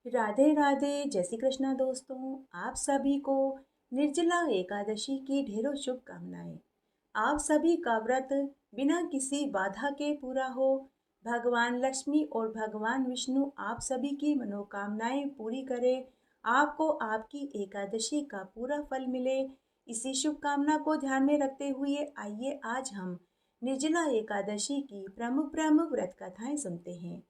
राधे राधे, जय श्री कृष्णा दोस्तों। आप सभी को निर्जला एकादशी की ढेरों शुभकामनाएं। आप सभी का व्रत बिना किसी बाधा के पूरा हो। भगवान लक्ष्मी और भगवान विष्णु आप सभी की मनोकामनाएं पूरी करें। आपको आपकी एकादशी का पूरा फल मिले। इसी शुभकामना को ध्यान में रखते हुए आइए आज हम निर्जला एकादशी की प्रमुख प्रमुख व्रत कथाएं सुनते हैं।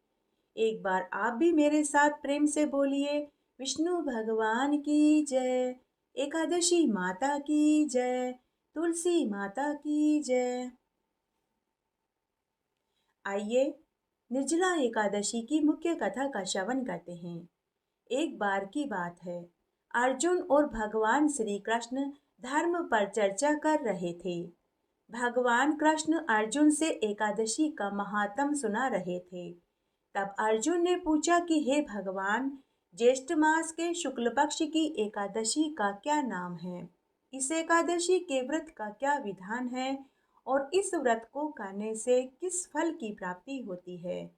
एक बार आप भी मेरे साथ प्रेम से बोलिए, विष्णु भगवान की जय, एकादशी माता की जय, तुलसी माता की जय। आइए निर्जला एकादशी की मुख्य कथा का श्रवण करते हैं। एक बार की बात है, अर्जुन और भगवान श्री कृष्ण धर्म पर चर्चा कर रहे थे। भगवान कृष्ण अर्जुन से एकादशी का महात्म सुना रहे थे। तब अर्जुन ने पूछा कि हे भगवान, ज्येष्ठ मास के शुक्ल पक्ष की एकादशी का क्या नाम है? इस एकादशी के व्रत का क्या विधान है और इस व्रत को करने से किस फल की प्राप्ति होती है?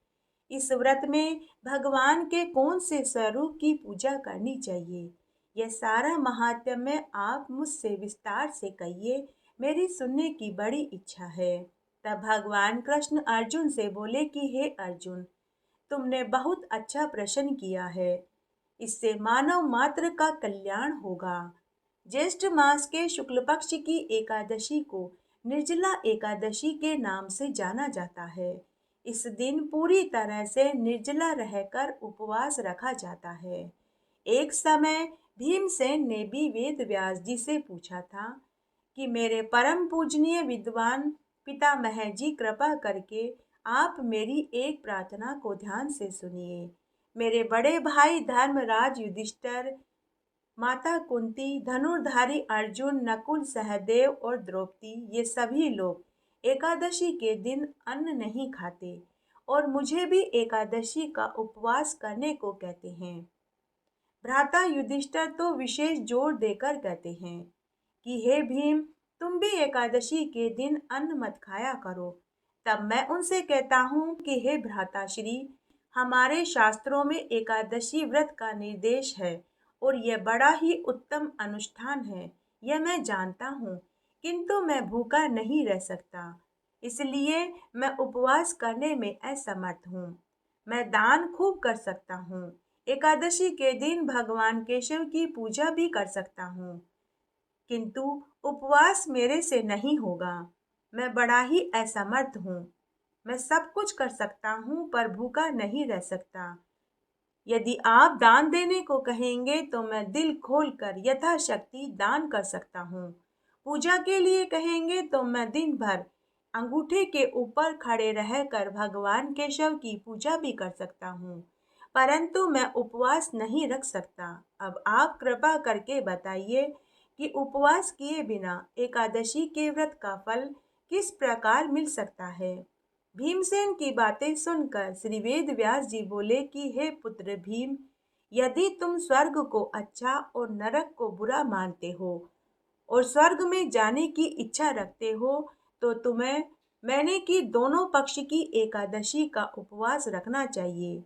इस व्रत में भगवान के कौन से स्वरूप की पूजा करनी चाहिए? यह सारा महात्म्य आप मुझसे विस्तार से कहिए, मेरी सुनने की बड़ी इच्छा है। तब भगवान कृष्ण अर्जुन से बोले कि हे अर्जुन, तुमने बहुत अच्छा प्रश्न किया है। इससे मानव मात्र का कल्याण होगा। ज्येष्ठ मास के शुक्ल पक्ष की एकादशी को निर्जला एकादशी के नाम से जाना जाता है। इस दिन पूरी तरह से निर्जला रहकर उपवास रखा जाता है। एक समय भीमसेन ने भी वेद व्यास जी से पूछा था कि मेरे परम पूजनीय विद्वान पितामह जी, कृपा करके आप मेरी एक प्रार्थना को ध्यान से सुनिए। मेरे बड़े भाई धर्मराज युधिष्ठिर, माता कुंती, धनुर्धारी अर्जुन, नकुल, सहदेव और द्रौपदी, ये सभी लोग एकादशी के दिन अन्न नहीं खाते और मुझे भी एकादशी का उपवास करने को कहते हैं। भ्राता युधिष्ठिर तो विशेष जोर देकर कहते हैं कि हे भीम, तुम भी एकादशी के दिन अन्न मत खाया करो। तब मैं उनसे कहता हूँ कि हे भ्राताश्री, हमारे शास्त्रों में एकादशी व्रत का निर्देश है और यह बड़ा ही उत्तम अनुष्ठान है। यह मैं जानता हूँ, किंतु मैं भूखा नहीं रह सकता, इसलिए मैं उपवास करने में असमर्थ हूँ। मैं दान खूब कर सकता हूँ, एकादशी के दिन भगवान केशव की पूजा भी कर सकता हूँ, किंतु उपवास मेरे से नहीं होगा। मैं बड़ा ही असमर्थ हूँ। मैं सब कुछ कर सकता हूँ पर भूखा नहीं रह सकता। यदि आप दान देने को कहेंगे तो मैं दिल खोलकर यथाशक्ति दान कर सकता हूँ। पूजा के लिए कहेंगे तो मैं दिन भर अंगूठे के ऊपर खड़े रहकर भगवान केशव की पूजा भी कर सकता हूँ, परंतु मैं उपवास नहीं रख सकता। अब आप कृपा करके बताइए कि उपवास किए बिना एकादशी के व्रत का फल किस प्रकार मिल सकता है। भीमसेन की बातें सुनकर श्री वेद व्यास जी बोले कि हे पुत्र भीम, यदि तुम स्वर्ग को अच्छा और नरक को बुरा मानते हो और स्वर्ग में जाने की इच्छा रखते हो, तो तुम्हें मैंने की दोनों पक्ष की एकादशी का उपवास रखना चाहिए।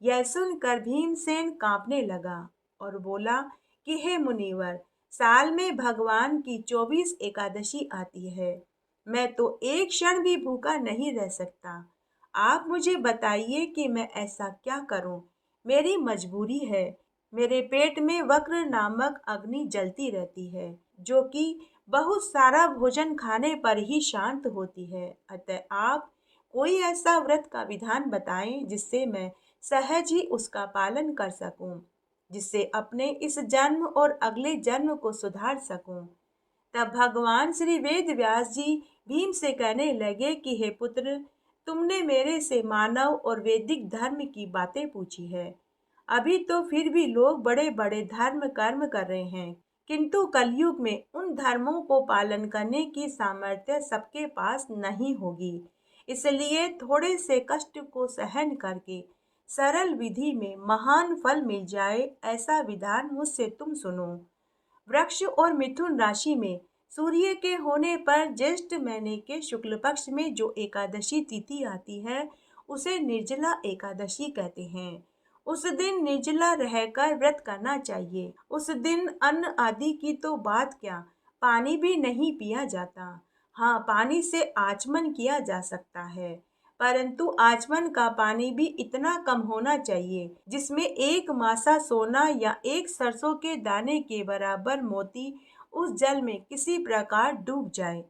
यह सुनकर भीमसेन कांपने लगा और बोला कि हे मुनिवर, साल में भगवान की 24 एकादशी आती है। मैं तो एक क्षण भी भूखा नहीं रह सकता। आप मुझे बताइए कि मैं ऐसा क्या करूं? मेरी मजबूरी है। मेरे पेट में वक्र नामक अग्नि जलती रहती है, जो कि बहुत सारा भोजन खाने पर ही शांत होती है। अतः आप कोई ऐसा व्रत का विधान बताएं जिससे मैं सहज ही उसका पालन कर सकूं, जिससे अपने इस जन्म और अगले जन्म को सुधार सकूं। तब भगवान श्री वेद व्यास जी भीम से कहने लगे कि हे पुत्र, तुमने मेरे से मानव और वैदिक धर्म की बातें पूछी है। अभी तो फिर भी लोग बड़े बड़े धर्म कर्म कर रहे हैं, किंतु कलयुग में उन धर्मों को पालन करने की सामर्थ्य सबके पास नहीं होगी। इसलिए थोड़े से कष्ट को सहन करके सरल विधि में महान फल मिल जाए, ऐसा विधान मुझसे तुम सुनो। वृक्ष और मिथुन राशि में सूर्य के होने पर ज्येष्ठ महीने के शुक्ल पक्ष में जो एकादशी तिथि आती है, उसे निर्जला एकादशी कहते हैं। उस दिन निर्जला रहकर व्रत करना चाहिए। उस दिन अन्न आदि की तो बात क्या, पानी भी नहीं पिया जाता। हाँ, पानी से आचमन किया जा सकता है, परंतु आचमन का पानी भी इतना कम होना चाहिए जिसमें एक मासा सोना या एक सरसों के दाने के बराबर मोती उस जल में किसी प्रकार डूब जाए।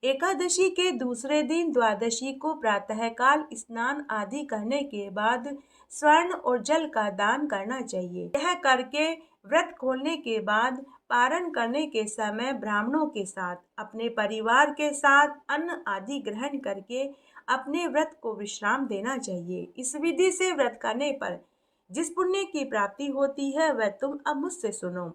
एकादशी के दूसरे दिन द्वादशी को प्रातःकाल स्नान आदि करने के बाद स्वर्ण और जल का दान करना चाहिए। यह करके व्रत खोलने के बाद पारण करने के समय ब्राह्मणों के साथ अपने परिवार के साथ अन्न आदि ग्रहण करके अपने व्रत को विश्राम देना चाहिए। इस विधि से व्रत करने पर जिस पुण्य की प्राप्ति होती है वह तुम अब मुझसे सुनो।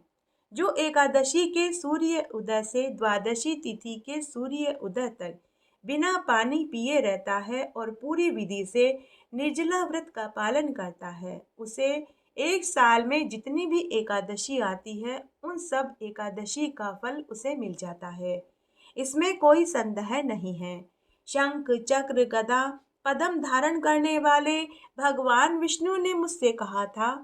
जो एकादशी के सूर्य उदय से द्वादशी तिथि के सूर्य उदय तक बिना पानी पिए रहता है और पूरी विधि से निर्जला व्रत का पालन करता है, उसे एक साल में जितनी भी एकादशी आती है उन सब एकादशी का फल उसे मिल जाता है। इसमें कोई संदेह नहीं है। शंख चक्र गदा पद्म धारण करने वाले भगवान विष्णु ने मुझसे कहा था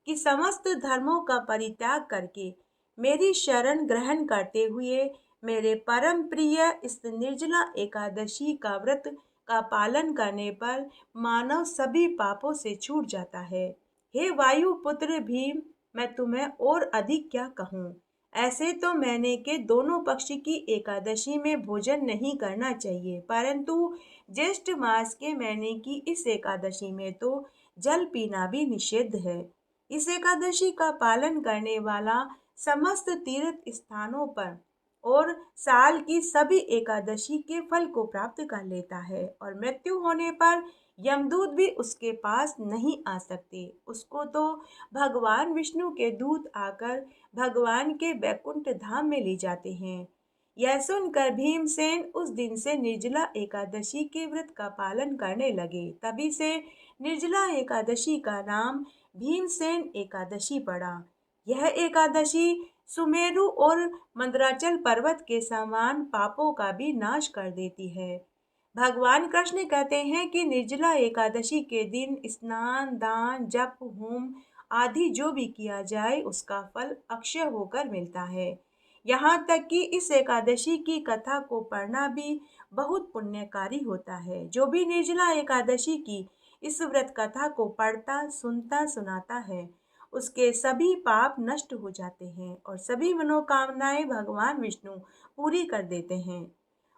कि समस्त धर्मों का परित्याग करके मेरी शरण ग्रहण करते हुए मेरे परम प्रिय इस निर्जला एकादशी का व्रत का पालन करने पर मानव सभी पापों से छूट जाता है। हे वायु पुत्र भीम, मैं तुम्हें और अधिक क्या कहूँ। ऐसे तो महीने के दोनों पक्ष की एकादशी में भोजन नहीं करना चाहिए, परंतु ज्येष्ठ मास के महीने की इस एकादशी में तो जल पीना भी निषिद्ध है। इस एकादशी का पालन करने वाला समस्त तीर्थ स्थानों पर और साल की सभी एकादशी के फल को प्राप्त कर लेता है और मृत्यु होने पर यमदूत भी उसके पास नहीं आ सकते। उसको तो भगवान विष्णु के दूत आकर भगवान के वैकुंठ धाम में ले जाते हैं। यह सुनकर भीमसेन उस दिन से निर्जला एकादशी के व्रत का पालन करने लगे। तभी से निर्जला एकादशी का नाम भीमसेन एकादशी पड़ा। यह एकादशी सुमेरु और मंदराचल पर्वत के समान पापों का भी नाश कर देती है। भगवान कृष्ण कहते हैं कि निर्जला एकादशी के दिन स्नान दान जप होम आदि जो भी किया जाए उसका फल अक्षय होकर मिलता है। यहाँ तक कि इस एकादशी की कथा को पढ़ना भी बहुत पुण्यकारी होता है। जो भी निर्जला एकादशी की इस व्रत कथा को पढ़ता सुनता सुनाता है उसके सभी पाप नष्ट हो जाते हैं और सभी मनोकामनाएं भगवान विष्णु पूरी कर देते हैं।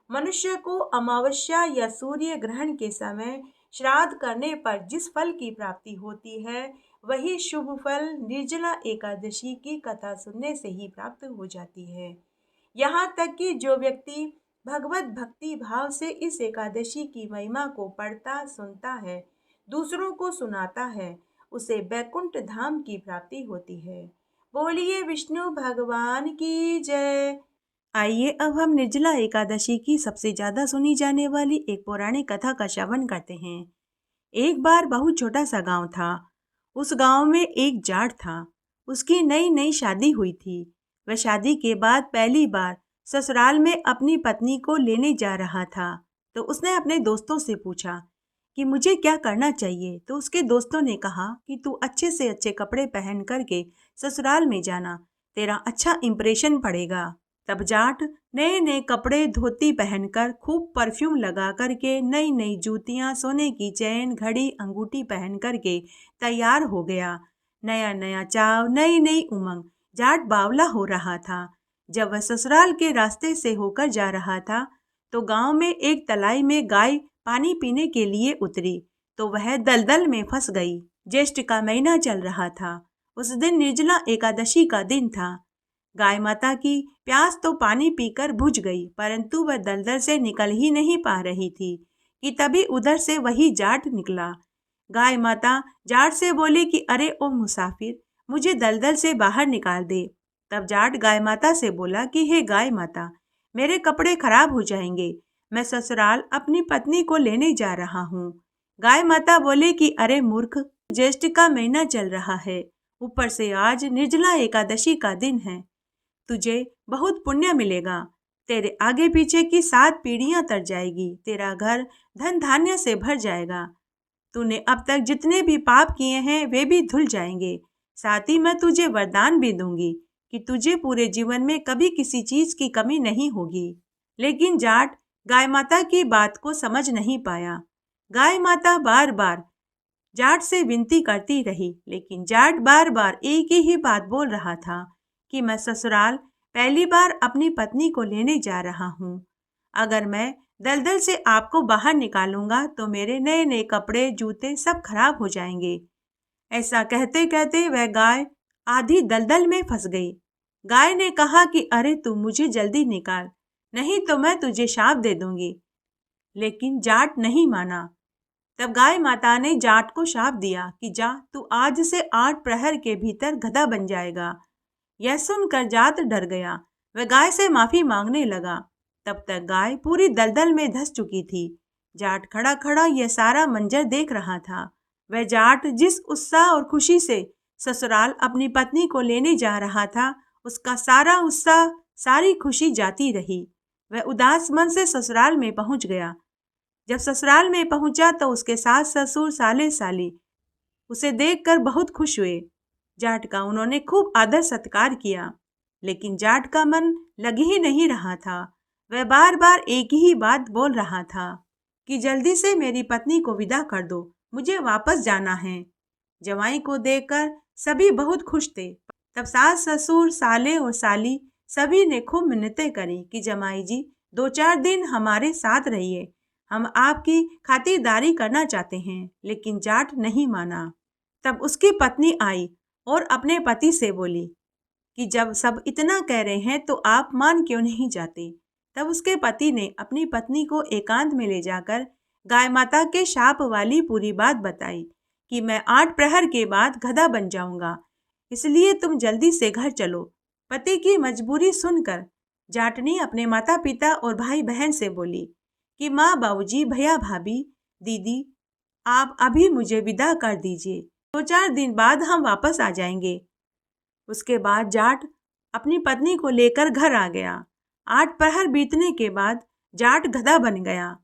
मनुष्य को अमावस्या या सूर्य ग्रहण के समय श्राद्ध करने पर जिस फल की प्राप्ति होती है वही शुभ फल निर्जला एकादशी की कथा सुनने से ही प्राप्त हो जाती है। यहाँ तक कि जो व्यक्ति भगवत भक्ति भाव से इस एकादशी की महिमा को पढ़ता सुनता है दूसरों को सुनाता है उसे बैकुंठ धाम की प्राप्ति होती है। बोलिए विष्णु भगवान की जय। आइए अब हम निर्जला एकादशी की सबसे ज्यादा सुनी जाने वाली एक पौराणिक कथा का श्रवण करते हैं। एक बार बहुत छोटा सा गांव था। उस गांव में एक जाट था। उसकी नई नई शादी हुई थी। वह शादी के बाद पहली बार ससुराल में अपनी पत्नी को लेने जा रहा था। तो उसने अपने दोस्तों से पूछा कि मुझे क्या करना चाहिए। तो उसके दोस्तों ने कहा कि तू अच्छे से अच्छे कपड़े पहन करके ससुराल में जाना, तेरा अच्छा इंप्रेशन पड़ेगा। तब जाट नए नए कपड़े धोती पहनकर खूब परफ्यूम लगा करके नई नई जूतियां सोने की चैन घड़ी अंगूठी पहन करके तैयार हो गया। नया नया चाव नई नई उमंग, जाट बावला हो रहा था। जब वह ससुराल के रास्ते से होकर जा रहा था तो गांव में एक तलाई में गाय पानी पीने के लिए उतरी तो वह दलदल में फंस गई। ज्येष्ठ का महीना चल रहा था। उस दिन निर्जला एकादशी का दिन था। गाय माता की प्यास तो पानी पीकर बुझ गई, परंतु वह दलदल से निकल ही नहीं पा रही थी कि तभी उधर से वही जाट निकला। गाय माता जाट से बोली कि अरे ओ मुसाफिर, मुझे दलदल से बाहर निकाल दे। तब जाट गाय माता से बोला कि हे गाय माता, मेरे कपड़े खराब हो जाएंगे, मैं ससुराल अपनी पत्नी को लेने जा रहा हूँ। गाय माता बोले कि अरे मूर्ख, ज्येष्ठ का महीना चल रहा है, ऊपर से आज निर्जला एकादशी का दिन है, तुझे बहुत पुण्य मिलेगा। तेरे आगे पीछे की 7 पीढ़ियां तर जाएगी, तेरा घर धन धान्य से भर जाएगा। तूने अब तक जितने भी पाप किए हैं वे भी धुल जाएंगे। साथ ही मैं तुझे वरदान भी दूंगी कि तुझे पूरे जीवन में कभी किसी चीज की कमी नहीं होगी। लेकिन जाट गाय माता की बात को समझ नहीं पाया। गाय माता बार बार जाट से विनती करती रही, लेकिन जाट बार बार एक ही बात बोल रहा था कि मैं ससुराल पहली बार अपनी पत्नी को लेने जा रहा हूँ। अगर मैं दलदल से आपको बाहर निकालूंगा तो मेरे नए नए कपड़े जूते सब खराब हो जाएंगे। ऐसा कहते कहते वह गाय आधी दलदल में फंस गई। गाय ने कहा कि अरे तू मुझे जल्दी निकाल, नहीं तो मैं तुझे शाप दे दूंगी। लेकिन जाट नहीं माना। तब गाय माता ने जाट को शाप दिया कि जा, तू आज से 8 प्रहर के भीतर गधा बन जाएगा। यह सुनकर जाट डर गया। वह गाय से माफी मांगने लगा। तब तक गाय पूरी दलदल में धंस चुकी थी। जाट खड़ा खड़ा यह सारा मंजर देख रहा था। वह जाट जिस उत्साह और खुशी से ससुराल अपनी पत्नी को लेने जा रहा था, उसका सारा उत्साह, सारी खुशी जाती रही। वह उदास मन से ससुराल में पहुंच गया। जब ससुराल में पहुंचा तो उसके सास ससुर साले साली उसे देखकर बहुत खुश हुए। जाट का उन्होंने खूब आदर सत्कार किया, लेकिन जाट का मन लग ही नहीं रहा था। वह बार बार एक ही बात बोल रहा था कि जल्दी से मेरी पत्नी को विदा कर दो, मुझे वापस जाना है। जवाई को देखकर सभी बहुत खुश थे। तब सास ससुर साले और साली सभी ने खूब मिन्नतें करी कि जमाई जी 2-4 दिन हमारे साथ रहिए, हम आपकी खातिरदारी करना चाहते हैं। लेकिन जाट नहीं माना। तब उसकी पत्नी आई और अपने पति से बोली कि जब सब इतना कह रहे हैं तो आप मान क्यों नहीं जाते। तब उसके पति ने अपनी पत्नी को एकांत में ले जाकर गाय माता के शाप वाली पूरी बात बताई कि मैं 8 प्रहर के बाद गधा बन जाऊंगा, इसलिए तुम जल्दी से घर चलो। पति की मजबूरी सुनकर जाटनी अपने माता पिता और भाई बहन से बोली कि माँ बाबूजी, भैया भाभी, दीदी, आप अभी मुझे विदा कर दीजिए, 2-4 दिन बाद हम वापस आ जाएंगे। उसके बाद जाट अपनी पत्नी को लेकर घर आ गया। 8 प्रहर बीतने के बाद जाट गधा बन गया।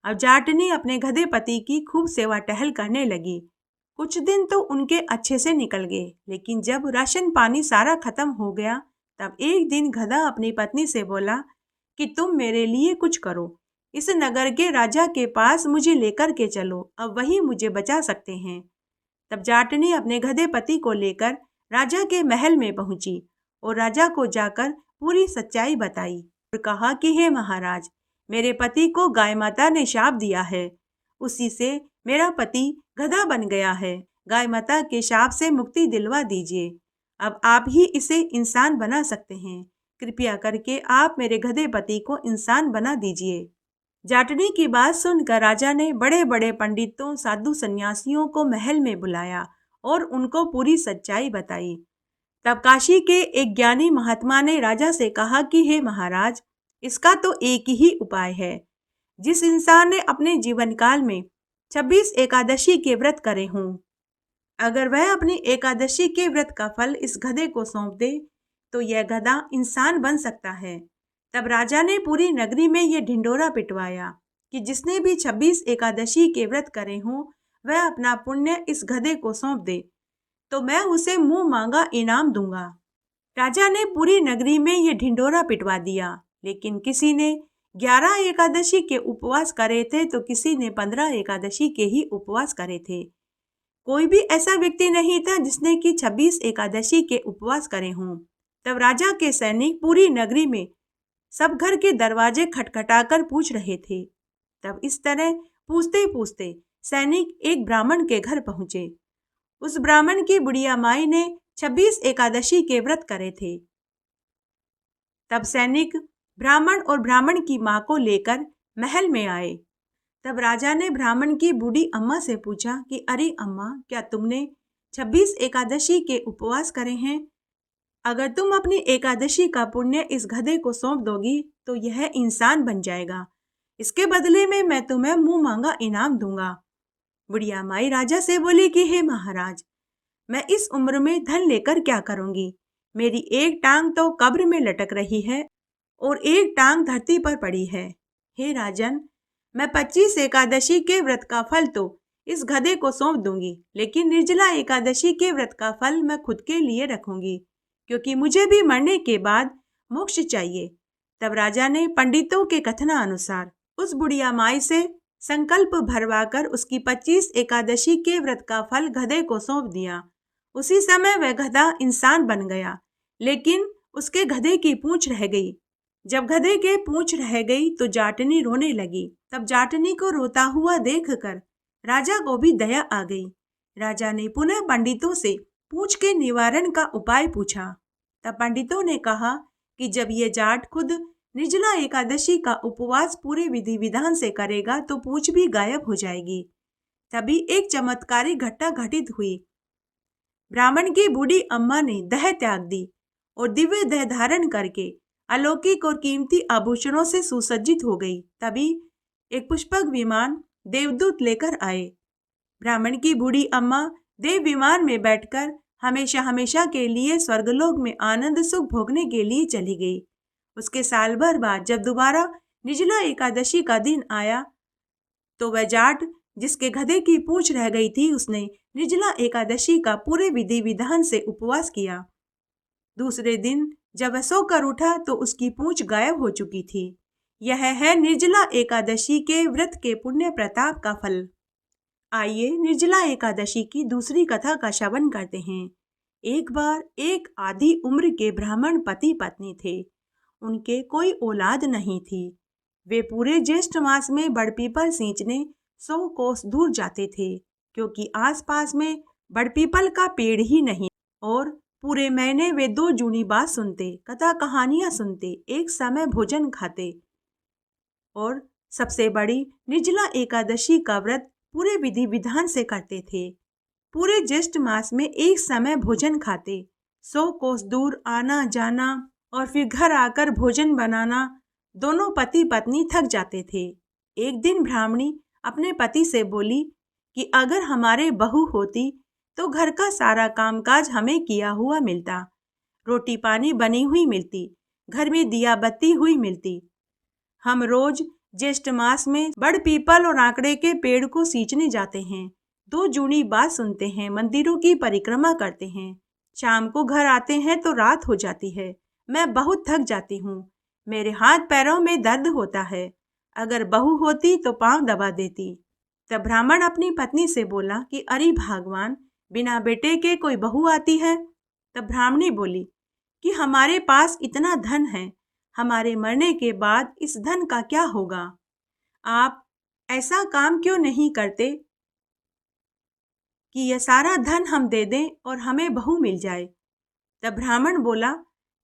अब जाटनी अपने गधे पति की खूब सेवा टहल करने लगी। कुछ दिन तो उनके अच्छे से निकल गए, लेकिन जब राशन पानी सारा खत्म हो गया तब एक दिन गधा अपनी पत्नी से बोला कि तुम मेरे लिए कुछ करो, इस नगर के राजा के पास मुझे लेकर के चलो, अब वही मुझे बचा सकते हैं। तब जाटनी अपने गधे पति को लेकर राजा के महल में पहुंची और राजा को जाकर पूरी सच्चाई बताई और कहा कि हे महाराज, मेरे पति को गाय माता ने शाप दिया है, उसी से मेरा पति गधा बन गया है। गाय माता के शाप से मुक्ति दिलवा दीजिए, अब आप ही इसे इंसान बना सकते हैं। कृपया करके आप मेरे गधे पति को इंसान बना दीजिए। जाटनी की बात सुनकर राजा ने बड़े बड़े पंडितों, साधु सन्यासियों को महल में बुलाया और उनको पूरी सच्चाई बताई। तब काशी के एक ज्ञानी महात्मा ने राजा से कहा कि हे महाराज, इसका तो एक ही उपाय है। जिस इंसान ने अपने जीवन काल में 26 एकादशी के व्रत करे हों, अगर वह अपनी एकादशी के व्रत का फल इस गधे को सौंप दे तो यह गधा इंसान बन सकता है। तब राजा ने पूरी नगरी में यह ढिंडोरा पिटवाया कि जिसने भी 26 एकादशी के व्रत करे हों वह अपना पुण्य इस गधे को सौंप दे तो मैं उसे मुंह मांगा इनाम दूंगा। राजा ने पूरी नगरी में यह ढिंडोरा पिटवा दिया, लेकिन किसी ने 11 एकादशी के उपवास करे थे तो किसी ने 15 एकादशी के ही उपवास करे थे। कोई भी ऐसा व्यक्ति नहीं था जिसने कि 26 एकादशी के उपवास करे हों। तब राजा के सैनिक पूरी नगरी में सब घर के दरवाजे खटखटाकर पूछ रहे थे। तब इस तरह पूछते पूछते सैनिक एक ब्राह्मण के घर पहुंचे। उस ब्राह्मण की बुढ़िया माई ने 26 एकादशी के व्रत करे थे। तब सैनिक ब्राह्मण और ब्राह्मण की मां को लेकर महल में आए। तब राजा ने ब्राह्मण की बूढ़ी अम्मा से पूछा कि अरे अम्मा, क्या तुमने 26 एकादशी के उपवास करे हैं? अगर तुम अपनी एकादशी का पुण्य इस गधे को सौंप दोगी तो यह इंसान बन जाएगा, इसके बदले में मैं तुम्हें मुंह मांगा इनाम दूंगा। बुढ़िया माई राजा से बोली कि हे महाराज, मैं इस उम्र में धन लेकर क्या करूंगी? मेरी एक टांग तो कब्र में लटक रही है और एक टांग धरती पर पड़ी है। हे राजन, मैं 25 एकादशी के व्रत का फल तो इस गधे को सौंप दूंगी, लेकिन निर्जला एकादशी के व्रत का फल मैं खुद के लिए रखूंगी, क्योंकि मुझे भी मरने के बाद मोक्ष चाहिए। तब राजा ने पंडितों के कथना अनुसार उस बुढ़िया माई से संकल्प भरवाकर उसकी 25 एकादशी के व्रत का फल गधे को सौंप दिया। उसी समय वह गधा इंसान बन गया, लेकिन उसके गधे की पूंछ रह गई। जब गधे के पूंछ रह गई तो जाटनी रोने लगी। तब जाटनी को रोता हुआ देखकर राजा को भी दया आ गई। राजा ने पुनः पंडितों से पूंछ के निवारण का उपाय पूछा। तब पंडितों ने कहा कि जब ये जाट खुद निर्जला एकादशी का उपवास पूरे विधि विधान से करेगा तो पूंछ भी गायब हो जाएगी। तभी एक चमत्कारी घटना घटित हुई। ब्राह्मण की बूढ़ी अम्मा ने देह त्याग दी और दिव्य देह धारण करके अलौकिक और कीमती आभूषणों से सुसज्जित हो गई। तभी एक पुष्पक विमान देवदूत लेकर आए। ब्राह्मण की बूढ़ी अम्मा देव विमान में बैठकर हमेशा हमेशा के लिए स्वर्गलोक में आनंद सुख भोगने के लिए चली गई। उसके साल भर बाद जब दोबारा निर्जला एकादशी का दिन आया तो वह जाट जिसके गधे की पूंछ रह गई थी, उसने निर्जला एकादशी का पूरे विधि विधान से उपवास किया। दूसरे दिन जब वह सोकर उठा तो उसकी पूंछ गायब हो चुकी थी। यह है निर्जला एकादशी के व्रत के पुण्य प्रताप का फल। आइए निर्जला एकादशी की दूसरी कथा का श्रवण करते हैं। एक बार एक आधी उम्र के ब्राह्मण पति पत्नी थे। उनके कोई औलाद नहीं थी। वे पूरे ज्येष्ठ मास में बड़पीपल सींचने 100 कोस दूर जाते थे, क्योंकि आसपास में बड़पीपल का पेड़ ही नहीं। और पूरे महीने वे 2 जूनी बात सुनते, कथा कहानियां सुनते, एक समय भोजन खाते और सबसे बड़ी निर्जला एकादशी का व्रत पूरे विधि विधान से करते थे। पूरे ज्येष्ठ मास में एक समय भोजन खाते, 100 कोस दूर आना जाना और फिर घर आकर भोजन बनाना। दोनों पति पत्नी थक जाते थे। एक दिन ब्राह्मणी अपने पति से बोली कि अगर हमारे बहू होती तो घर का सारा कामकाज हमें किया हुआ मिलता, रोटी पानी बनी हुई मिलती, घर में दिया बत्ती हुई मिलती। हम रोज ज्येष्ठ मास में बड़ पीपल और आंकड़े के पेड़ को सींचने जाते हैं, 2 जूनी बात सुनते हैं, मंदिरों की परिक्रमा करते हैं, शाम को घर आते हैं तो रात हो जाती है। मैं बहुत थक जाती हूँ, मेरे हाथ पैरों में दर्द होता है। अगर बहू होती तो पांव दबा देती। तब ब्राह्मण अपनी पत्नी से बोला कि अरे भगवान, बिना बेटे के कोई बहू आती है? तब ब्राह्मणी बोली कि हमारे पास इतना धन है, हमारे मरने के बाद इस धन का क्या होगा? आप ऐसा काम क्यों नहीं करते कि यह सारा धन हम दे दें और हमें बहू मिल जाए। तब ब्राह्मण बोला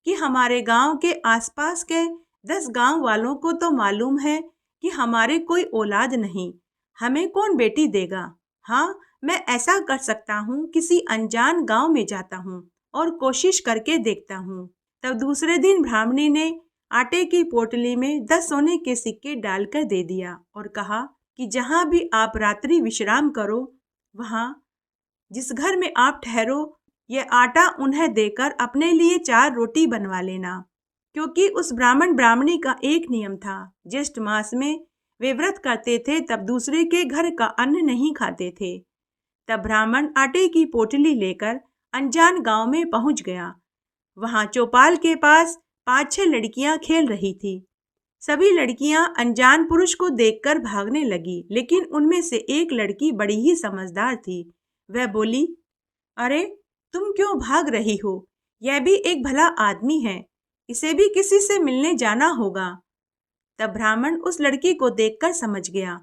कि हमारे गांव के आसपास के 10 गांव वालों को तो मालूम है कि हमारे कोई औलाद नहीं, हमें कौन बेटी देगा। हाँ, मैं ऐसा कर सकता हूँ, किसी अनजान गांव में जाता हूँ और कोशिश करके देखता हूँ। तब दूसरे दिन ब्राह्मणी ने आटे की पोटली में 10 सोने के सिक्के डालकर दे दिया और कहा कि जहाँ भी आप रात्रि विश्राम करो, वहाँ जिस घर में आप ठहरो, यह आटा उन्हें देकर अपने लिए 4 रोटी बनवा लेना। क्योंकि उस ब्राह्मण ब्राह्मणी का एक नियम था, ज्येष्ठ मास में वे व्रत करते थे, तब दूसरे के घर का अन्न नहीं खाते थे। तब ब्राह्मण आटे की पोटली लेकर अनजान गांव में पहुंच गया। वहां चौपाल के पास 5-6 लड़कियां खेल रही थी। सभी लड़कियां अनजान पुरुष को देखकर भागने लगी, लेकिन उनमें से एक लड़की बड़ी ही समझदार थी। वह बोली, अरे तुम क्यों भाग रही हो? यह भी एक भला आदमी है, इसे भी किसी से मिलने जाना होगा। तब ब्राह्मण उस लड़की को देखकर समझ गया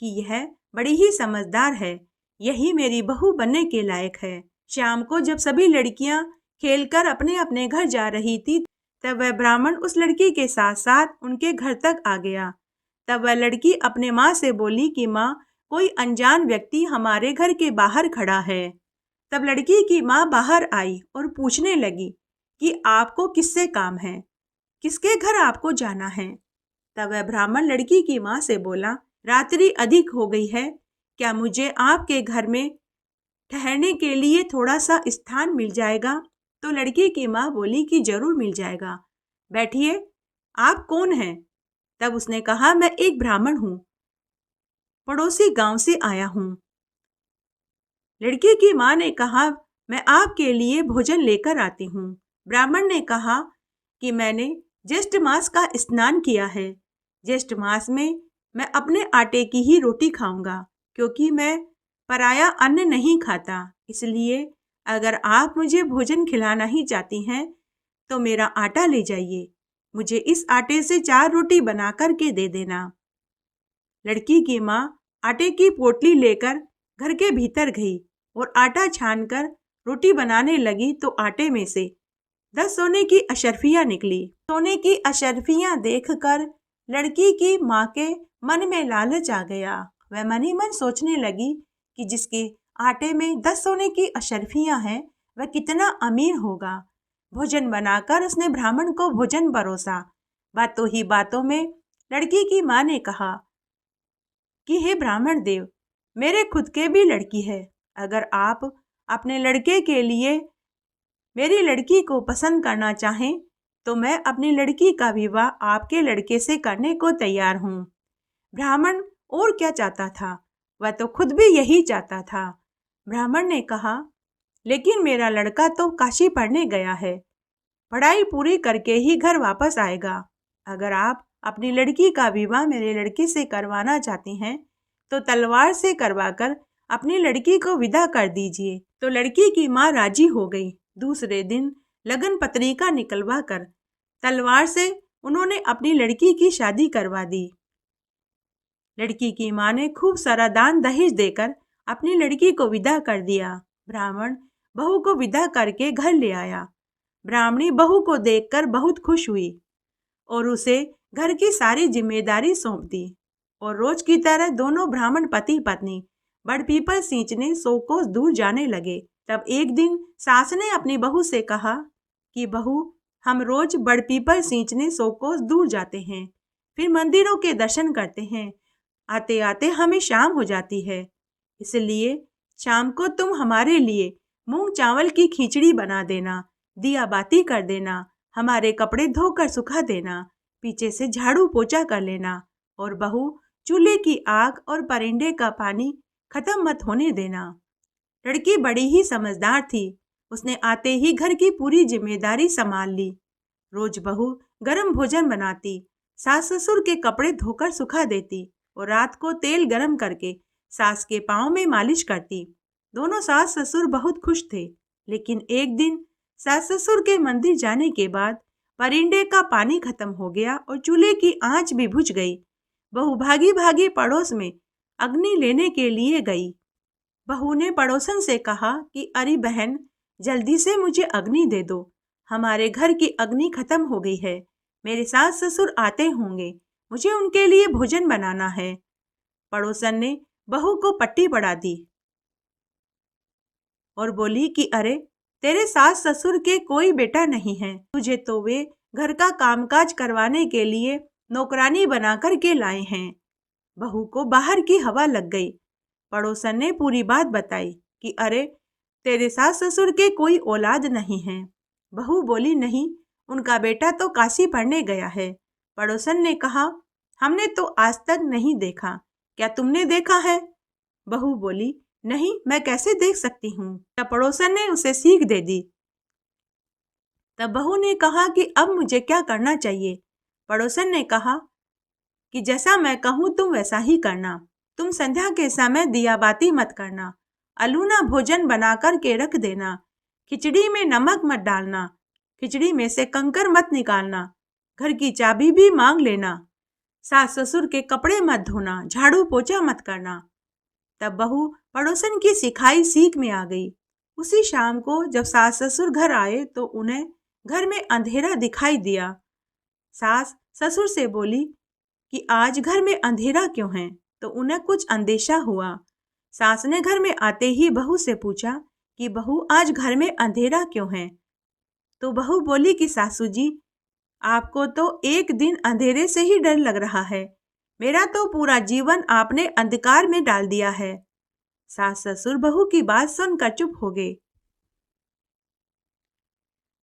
कि यह बड़ी ही समझदार है, यही मेरी बहू बनने के लायक है। शाम को जब सभी लड़कियां खेलकर अपने अपने घर जा रही थी, तब वह ब्राह्मण उस लड़की के साथ साथ उनके घर तक आ गया। तब वह लड़की अपने माँ से बोली कि माँ, कोई अनजान व्यक्ति हमारे घर के बाहर खड़ा है। तब लड़की की माँ बाहर आई और पूछने लगी कि आपको किससे काम है, किसके घर आपको जाना है। तब वह ब्राह्मण लड़की की माँ से बोला, रात्रि अधिक हो गई है, क्या मुझे आपके घर में ठहरने के लिए थोड़ा सा स्थान मिल जाएगा? तो लड़की की माँ बोली कि जरूर मिल जाएगा, बैठिए। आप कौन हैं? तब उसने कहा, मैं एक ब्राह्मण हूँ, पड़ोसी गांव से आया हूँ। लड़की की माँ ने कहा, मैं आपके लिए भोजन लेकर आती हूँ। ब्राह्मण ने कहा कि मैंने ज्येष्ठ मास का स्नान किया है। ज्येष्ठ मास में मैं अपने आटे की ही रोटी खाऊंगा, क्योंकि मैं पराया अन्न नहीं खाता। इसलिए अगर आप मुझे भोजन खिलाना ही चाहती हैं तो मेरा आटा ले जाइए। मुझे इस आटे से 4 रोटी बना कर के दे देना। लड़की की माँ आटे की पोटली लेकर घर के भीतर गई और आटा छानकर रोटी बनाने लगी तो आटे में से 10 सोने की अशर्फियाँ निकली। सोने की अशर्फियाँ देखकर लड़की की माँ के मन में लालच आ गया। वह मन ही मन सोचने लगी कि जिसके आटे में 10 सोने की अशर्फियाँ हैं वह कितना अमीर होगा। भोजन बनाकर उसने ब्राह्मण को भोजन परोसा। बातों ही बातों में लड़की की माँ ने कहा कि हे ब्राह्मण देव, मेरे खुद के भी लड़की है। अगर आप अपने लड़के के लिए मेरी लड़की को पसंद करना चाहें तो मैं अपनी लड़की का विवाह आपके लड़के से करने को तैयार हूँ। ब्राह्मण और क्या चाहता था, वह तो खुद भी यही चाहता था। ब्राह्मण ने कहा, लेकिन मेरा लड़का तो काशी पढ़ने गया है, पढ़ाई पूरी करके ही घर वापस आएगा। अगर आप अपनी लड़की का विवाह मेरे लड़के से करवाना चाहती हैं तो तलवार से करवाकर अपनी लड़की को विदा कर दीजिए। तो लड़की की माँ राजी हो गई। दूसरे दिन लगन पत्रिका निकलवा कर तलवार से उन्होंने अपनी लड़की की शादी करवा दी। लड़की की माँ ने खूब सारा दान दहेज देकर अपनी लड़की को विदा कर दिया। ब्राह्मण बहू को विदा करके घर ले आया। ब्राह्मणी बहू को देखकर बहुत खुश हुई और उसे घर की सारी जिम्मेदारी सौंप दी। और रोज की तरह दोनों ब्राह्मण पति पत्नी बड़पीपल सींचने 100 कोस दूर जाने लगे। तब एक दिन सास ने अपनी बहू से कहा कि बहू, हम रोज बड़पीपल सींचने 100 कोस दूर जाते हैं, फिर मंदिरों के दर्शन करते हैं। आते आते हमें शाम हो जाती है, इसलिए शाम को तुम हमारे लिए मूंग चावल की खिचड़ी बना देना, दिया बाती कर देना, हमारे कपड़े धोकर सुखा देना, पीछे से झाड़ू पोछा कर लेना और बहू चूल्हे की आग और परिंदे का पानी खत्म मत होने देना। लड़की बड़ी ही समझदार थी। उसने आते ही घर की पूरी जिम्मेदारी संभाल ली। रोज बहू गरम भोजन बनाती, सास ससुर के कपड़े धोकर सुखा देती और रात को तेल गरम करके सास के पाँव में मालिश करती। दोनों सास ससुर बहुत खुश थे। लेकिन एक दिन सास ससुर के मंदिर जाने के बाद परिंदे का पानी खत्म हो गया और चूल्हे की आंच भी बुझ गई। बहू भागी भागी पड़ोस में अग्नि लेने के लिए गई। बहू ने पड़ोसन से कहा कि अरे बहन, जल्दी से मुझे अग्नि दे दो, हमारे घर की अग्नि खत्म हो गई है। मेरे सास ससुर आते होंगे, मुझे उनके लिए भोजन बनाना है। पड़ोसन ने बहू को पट्टी पढ़ा दी और बोली कि अरे, तेरे सास ससुर के कोई बेटा नहीं है, तुझे तो वे घर का कामकाज करवाने के लिए नौकरानी बनाकर के लाए हैं। बहू को बाहर की हवा लग गई। पड़ोसन ने पूरी बात बताई कि अरे, तेरे सास ससुर के कोई औलाद नहीं है। बहू बोली, नहीं, उनका बेटा तो काशी पढ़ने गया है। पड़ोसन ने कहा, हमने तो आज तक नहीं देखा, क्या तुमने देखा है? बहू बोली, नहीं, मैं कैसे देख सकती हूँ। तब पड़ोसन ने उसे सीख दे दी। तब बहू ने कहा कि अब मुझे क्या करना चाहिए। पड़ोसन ने कहा कि जैसा मैं कहूँ तुम वैसा ही करना। तुम संध्या के समय दिया बाती मत करना, अलूना भोजन बनाकर के रख देना, खिचड़ी में नमक मत डालना, खिचड़ी में से कंकर मत निकालना, घर की चाबी भी मांग लेना, सास ससुर के कपड़े मत धोना, झाड़ू पोछा मत करना। तब बहू पड़ोसन की सिखाई सीख में आ गई। उसी शाम को जब सास ससुर घर आए तो उन्हें घर में अंधेरा दिखाई दिया। सास ससुर से बोली कि आज घर में अंधेरा क्यों है? तो उन्हें कुछ अंदेशा हुआ। सास ने घर में आते ही बहू से पूछा कि बहू, आज घर में अंधेरा क्यों है? तो बहू बोली कि सासू जी, आपको तो एक दिन अंधेरे से ही डर लग रहा है, मेरा तो पूरा जीवन आपने अंधकार में डाल दिया है। सास ससुर बहू की बात सुनकर चुप हो गए।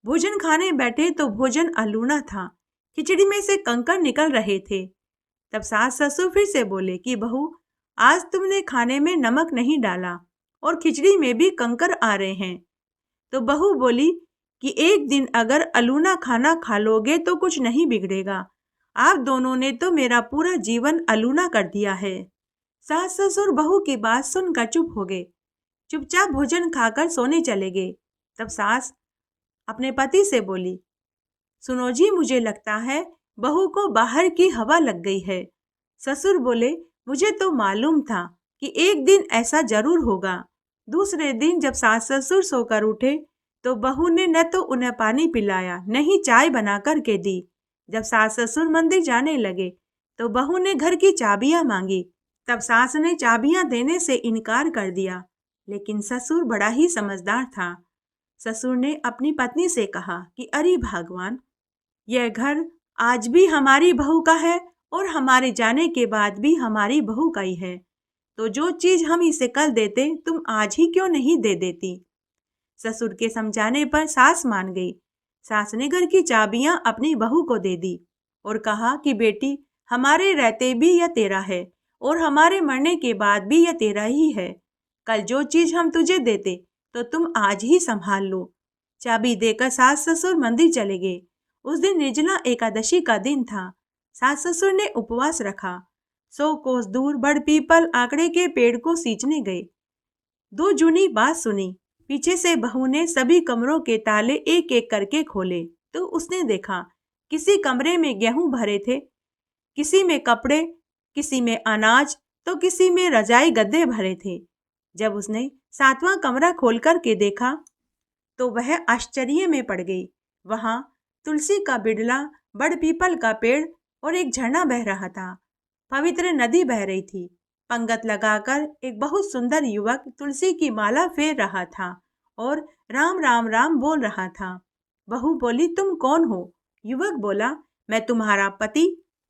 भोजन खाने बैठे तो भोजन अलूना था, खिचड़ी में से कंकड़ निकल रहे थे। तब सास ससुर फिर से बोले कि बहू, आज तुमने खाने में नमक नहीं डाला और खिचड़ी में भी कंकर आ रहे हैं। तो बहू बोली कि एक दिन अगर अलूना खाना खा लोगे तो कुछ नहीं बिगड़ेगा। आप दोनों ने तो मेरा पूरा जीवन अलूना कर दिया है। सास ससुर बहू की बात सुनकर चुप हो गए, चुपचाप भोजन खाकर सोने चले गए। तब सास अपने पति से बोली, सुनो जी, मुझे लगता है बहू को बाहर की हवा लग गई है। ससुर बोले, मुझे तो मालूम था कि एक दिन ऐसा जरूर होगा। दूसरे दिन जब सास ससुर सोकर उठे तो बहू ने न तो उन्हें पानी पिलाया न ही चाय बना कर के दी। जब सास ससुर मंदिर जाने लगे तो बहू ने घर की चाबियां मांगी। तब सास ने चाबियां देने से इनकार कर दिया, लेकिन ससुर बड़ा ही समझदार था। ससुर ने अपनी पत्नी से कहा कि अरे भगवान, यह घर आज भी हमारी बहू का है और हमारे जाने के बाद भी हमारी बहू का ही है। तो जो चीज हम इसे कल देते तुम आज ही क्यों नहीं दे देती। ससुर के समझाने पर सास मान गई। सास ने घर की चाबियां अपनी बहू को दे दी और कहा कि बेटी, हमारे रहते भी यह तेरा है और हमारे मरने के बाद भी यह तेरा ही है। कल जो चीज हम तुझे देते तो तुम आज ही संभाल लो। चाबी देकर सास ससुर मंदिर चले गए। उस दिन निर्जला एकादशी का दिन था। सास ससुर ने उपवास रखा। 100 कोस दूर बड़ पीपल आकड़े के पेड़ को सींचने गए। 2 जूनी बात सुनी। पीछे से बहू ने सभी कमरों के ताले एक एक करके खोले तो उसने देखा किसी कमरे में गेहूं भरे थे, किसी में कपड़े, किसी में अनाज तो किसी में रजाई गद्दे भरे थे। जब उसने 7वां कमरा खोल कर के देखा तो वह आश्चर्य में पड़ गई। वहां तुलसी का बिड़ला, बड़ पीपल का पेड़ और एक झरना बह रहा था। पवित्र नदी बह रही थी। पंगत लगाकर एक बहुत सुंदर युवक तुलसी की माला फेर रहा था और राम राम राम बोल रहा था। बहू बोली, तुम कौन हो? युवक बोला, मैं तुम्हारा पति।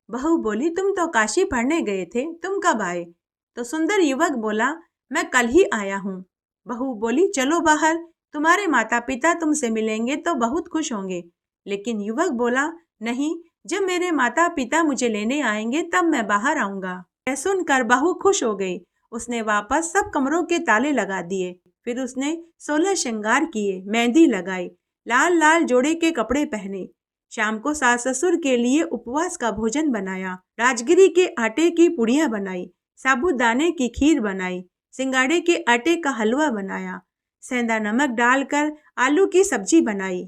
बहू बोली, तुम तो काशी पढ़ने गए थे, तुम कब आए? तो सुंदर युवक बोला, मैं कल ही आया हूँ। बहू बोली, चलो बाहर, तुम्हारे माता पिता तुमसे मिलेंगे तो बहुत खुश होंगे। लेकिन युवक बोला, नहीं, जब मेरे माता पिता मुझे लेने आएंगे तब मैं बाहर आऊंगा। यह सुनकर बहू खुश हो गई। उसने वापस सब कमरों के ताले लगा दिए। फिर उसने 16 श्रृंगार किए, मेहंदी लगाई, लाल लाल जोड़े के कपड़े पहने। शाम को सास ससुर के लिए उपवास का भोजन बनाया। राजगिरी के आटे की पुड़िया बनाई, साबूदाने की खीर बनाई, सिंगाड़े के आटे का हलवा बनाया, सेंधा नमक डालकर आलू की सब्जी बनाई।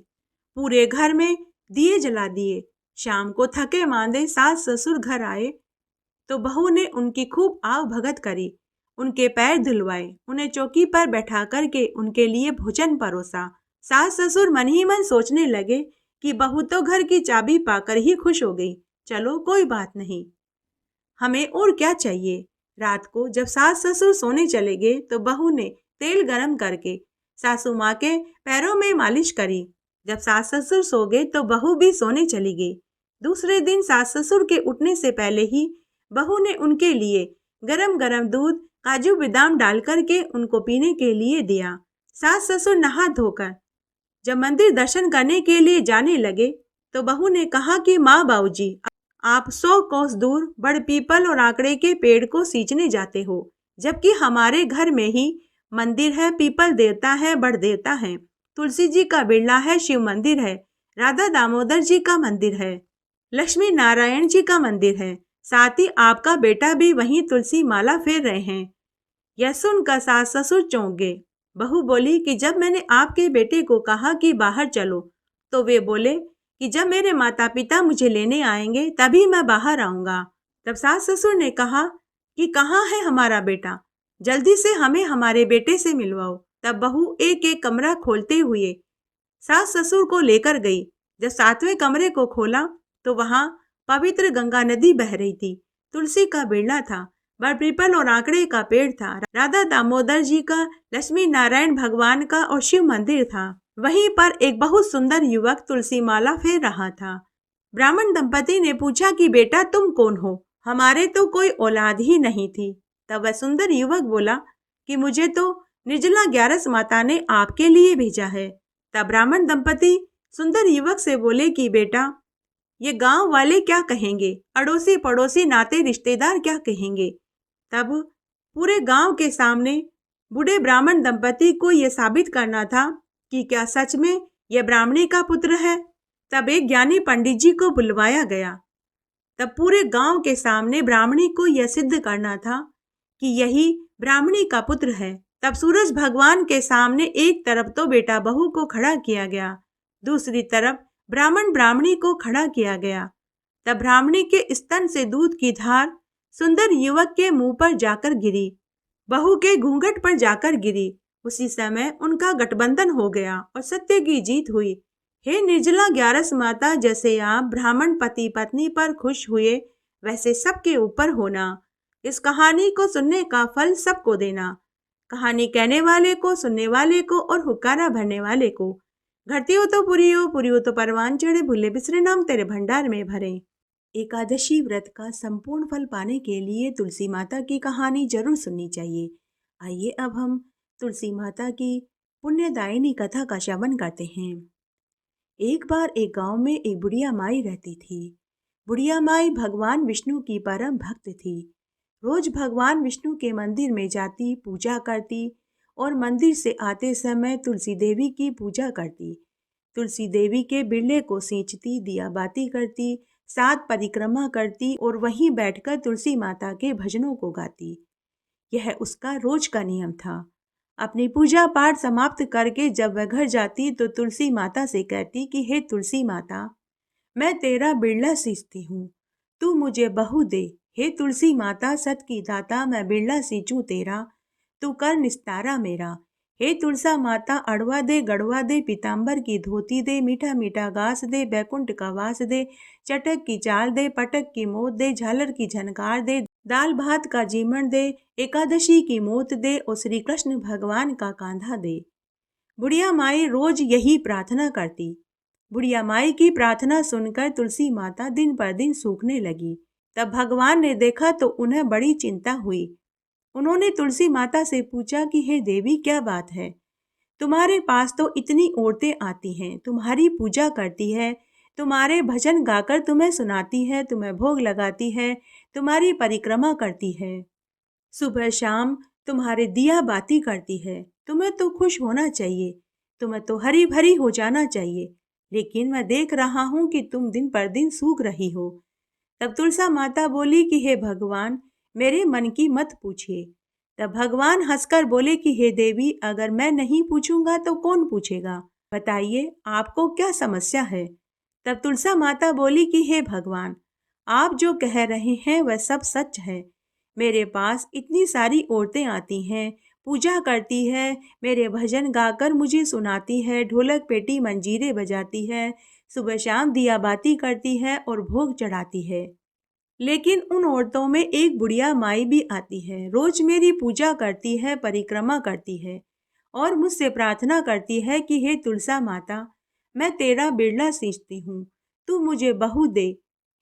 पूरे घर में दिए जला दिए। शाम को थके मांदे सास ससुर घर आए तो बहू ने उनकी खूब आव भगत करी, उनके पैर धुलवाए, उन्हें चौकी पर बैठा करके उनके लिए भोजन परोसा। सास ससुर मन ही मन सोचने लगे कि बहू तो घर की चाबी पाकर ही खुश हो गई, चलो कोई बात नहीं, हमें और क्या चाहिए। रात को जब सास ससुर सोने चले गए तो बहू ने तेल गरम करके सासू माँ के पैरों में मालिश करी। जब सास ससुर सो गए तो बहू भी सोने चली गई। दूसरे दिन सास ससुर के उठने से पहले ही बहू ने उनके लिए गरम गरम दूध, काजू बादाम डाल करके उनको पीने के लिए दिया। सास ससुर नहा धोकर जब मंदिर दर्शन करने के लिए जाने लगे तो बहू ने कहा कि माँ बाबूजी, आप 100 कोस दूर बड़ पीपल और आकड़े के पेड़ को सींचने जाते हो, जबकि हमारे घर में ही मंदिर है, पीपल देवता है, बड़ देवता है, तुलसी जी का बिड़ला है, शिव मंदिर है, राधा दामोदर जी का मंदिर है, लक्ष्मी नारायण जी का मंदिर है, साथ ही आपका बेटा भी वहीं तुलसी माला फेर रहे हैं। यह सुनकर सास ससुर चौंक गए। बहू बोली कि जब मैंने आपके बेटे को कहा कि बाहर चलो तो वे बोले कि जब मेरे माता पिता मुझे लेने आएंगे तभी मैं बाहर आऊंगा। तब सास ससुर ने कहा कि कहाँ है हमारा बेटा, जल्दी से हमें हमारे बेटे से मिलवाओ। तब बहू एक एक कमरा खोलते हुए सास ससुर को लेकर गई। जब 7वें कमरे को खोला तो वहां पवित्र गंगा नदी बह रही थी, तुलसी का बिड़ला था, बड़ पीपल और आकड़े का पेड़ था, राधा दामोदर जी का, लक्ष्मी नारायण भगवान का और शिव मंदिर था। वहीं पर एक बहुत सुंदर युवक तुलसी माला फेर रहा था। ब्राह्मण दंपति ने पूछा कि बेटा तुम कौन हो? हमारे तो कोई औलाद ही नहीं थी। तब वह सुंदर युवक बोला कि मुझे तो निर्जला ग्यारस माता ने आपके लिए भेजा है। तब ब्राह्मण दंपति सुंदर युवक से बोले कि बेटा, ये गांव वाले क्या कहेंगे, अड़ोसी पड़ोसी नाते रिश्तेदार क्या कहेंगे। तब पूरे गांव के सामने बूढ़े ब्राह्मण दंपति को यह साबित करना था कि क्या सच में यह ब्राह्मणी का पुत्र है। तब एक ज्ञानी पंडित जी को बुलवाया गया। तब पूरे गांव के सामने ब्राह्मणी को यह सिद्ध करना था कि यही ब्राह्मणी का पुत्र है। तब सूरज भगवान के सामने एक तरफ तो बेटा बहू को खड़ा किया गया, दूसरी तरफ ब्राह्मण ब्राह्मणी को खड़ा किया गया। तब ब्राह्मणी के स्तन से दूध की धार सुंदर युवक के मुंह पर जाकर गिरी, बहू के घूंघट पर जाकर गिरी। उसी समय उनका गठबंधन हो गया और सत्य की जीत हुई। हे निर्जला ग्यारस माता, जैसे आप ब्राह्मण पति पत्नी पर खुश हुए, वैसे सबके ऊपर होना। इस कहानी को सुनने का फल सबको देना। कहानी कहने वाले को, सुनने वाले को और हुक्कारा भरने वाले को। घरती हो तो पूरी हो, पूरी हो तो परवान चढ़े, भूले बिसरे नाम तेरे भंडार में भरे। एकादशी व्रत का संपूर्ण फल पाने के लिए तुलसी माता की कहानी जरूर सुननी चाहिए। आइए अब हम तुलसी माता की पुण्यदायिनी कथा का श्रवण करते हैं। एक बार एक गांव में एक बुढ़िया माई रहती थी। बुढ़िया माई भगवान विष्णु की परम भक्त थी। रोज भगवान विष्णु के मंदिर में जाती, पूजा करती और मंदिर से आते समय तुलसी देवी की पूजा करती। तुलसी देवी के बिरले को सींचती, दिया बाती करती, 7 परिक्रमा करती और वहीं बैठकर तुलसी माता के भजनों को गाती। यह उसका रोज का नियम था। अपनी पूजा पाठ समाप्त करके जब वह घर जाती तो तुलसी माता से कहती कि हे तुलसी माता, मैं तेरा बिरला सींचती हूँ, तू मुझे बहू दे। हे तुलसी माता सत की दाता, मैं बिरला सींचूं तेरा, तू कर निस्तारा मेरा। हे तुलसा माता अड़वा दे, गड़वा दे, पीताम्बर की धोती दे, मीठा मीठा घास दे, बैकुंठ का वास दे, चटक की चाल दे, पटक की मोत दे, झालर की झनकार दे, दाल भात का जीमण दे, एकादशी की मोत दे और श्री कृष्ण भगवान का कांधा दे। बुढ़िया माई रोज यही प्रार्थना करती। बुढ़िया माई की प्रार्थना सुनकर तुलसी माता दिन पर दिन सूखने लगी। तब भगवान ने देखा तो उन्हें बड़ी चिंता हुई। उन्होंने तुलसी माता से पूछा कि हे देवी, क्या बात है? तुम्हारे पास तो इतनी औरतें आती हैं, तुम्हारी पूजा करती है, तुम्हारे भजन गाकर तुम्हें सुनाती है, तुम्हें भोग लगाती है, तुम्हारी परिक्रमा करती है, सुबह शाम तुम्हारे दिया बाती करती है। तुम्हें तो खुश होना चाहिए, तुम्हें तो हरी भरी हो जाना चाहिए, लेकिन मैं देख रहा हूँ कि तुम दिन पर दिन सूख रही हो। तब तुलसा माता बोली कि हे भगवान, मेरे मन की मत पूछिए। तब भगवान हंसकर बोले कि हे देवी, अगर मैं नहीं पूछूंगा तो कौन पूछेगा? बताइए आपको क्या समस्या है? तब तुलसा माता बोली कि हे भगवान, आप जो कह रहे हैं वह सब सच है। मेरे पास इतनी सारी औरतें आती हैं, पूजा करती है, मेरे भजन गाकर मुझे सुनाती है, ढोलक पेटी मंजीरे बजाती है, सुबह शाम दिया बाती करती है और भोग चढ़ाती है। लेकिन उन औरतों में एक बुढ़िया माई भी आती है, रोज मेरी पूजा करती है, परिक्रमा करती है और मुझसे प्रार्थना करती है कि हे तुलसा माता, मैं तेरा बिरला सींचती हूँ, तू मुझे बहू दे।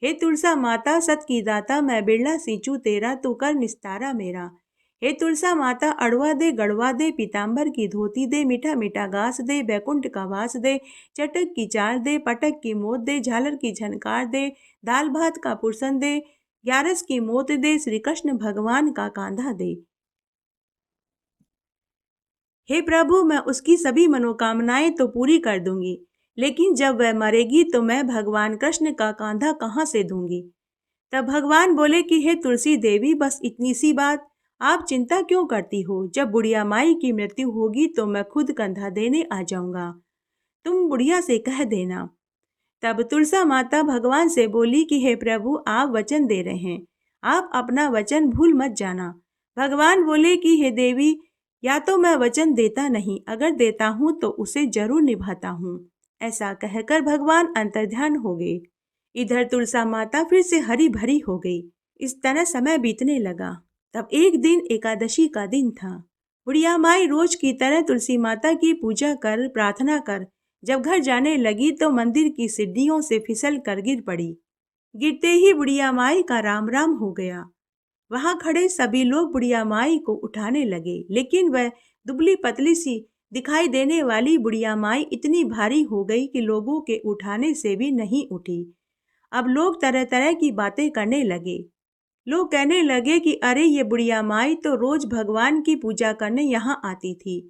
हे तुलसा माता सत की दाता, मैं बिरला सींचूं तेरा, तू कर निस्तारा मेरा। हे तुलसा माता अड़वा दे, गड़वा दे, पीताम्बर की धोती दे, मीठा मीठा घास दे, बैकुंठ का वास दे, चटक की चाल दे, पटक की मोत दे, झालर की झनकार दे, दाल भात का पुरसन दे, ग्यारस की मोत दे, श्री कृष्ण भगवान का कांधा दे। हे प्रभु, मैं उसकी सभी मनोकामनाएं तो पूरी कर दूंगी, लेकिन जब वह मरेगी तो मैं भगवान कृष्ण का कांधा कहाँ से दूंगी? तब भगवान बोले कि हे तुलसी देवी, बस इतनी सी बात, आप चिंता क्यों करती हो? जब बुढ़िया माई की मृत्यु होगी तो मैं खुद कंधा देने आ जाऊंगा, तुम बुढ़िया से कह देना। तब तुलसा माता भगवान से बोली कि हे प्रभु, आप वचन दे रहे हैं, आप अपना वचन भूल मत जाना। भगवान बोले कि हे देवी, या तो मैं वचन देता नहीं, अगर देता हूँ तो उसे जरूर निभाता हूँ। ऐसा कहकर भगवान अंतर्ध्यान हो गए। इधर तुलसा माता फिर से हरी भरी हो गई। इस तरह समय बीतने लगा। तब एक दिन एकादशी का दिन था। बुढ़िया माई रोज की तरह तुलसी माता की पूजा कर, प्रार्थना कर जब घर जाने लगी तो मंदिर की सीढ़ियों से फिसल कर गिर पड़ी। गिरते ही बुढ़िया माई का राम राम हो गया। वहां खड़े सभी लोग बुढ़िया माई को उठाने लगे, लेकिन वह दुबली पतली सी दिखाई देने वाली बुढ़िया माई इतनी भारी हो गई कि लोगों के उठाने से भी नहीं उठी। अब लोग तरह तरह की बातें करने लगे। लोग कहने लगे कि अरे ये बुढ़िया माई तो रोज भगवान की पूजा करने यहाँ आती थी।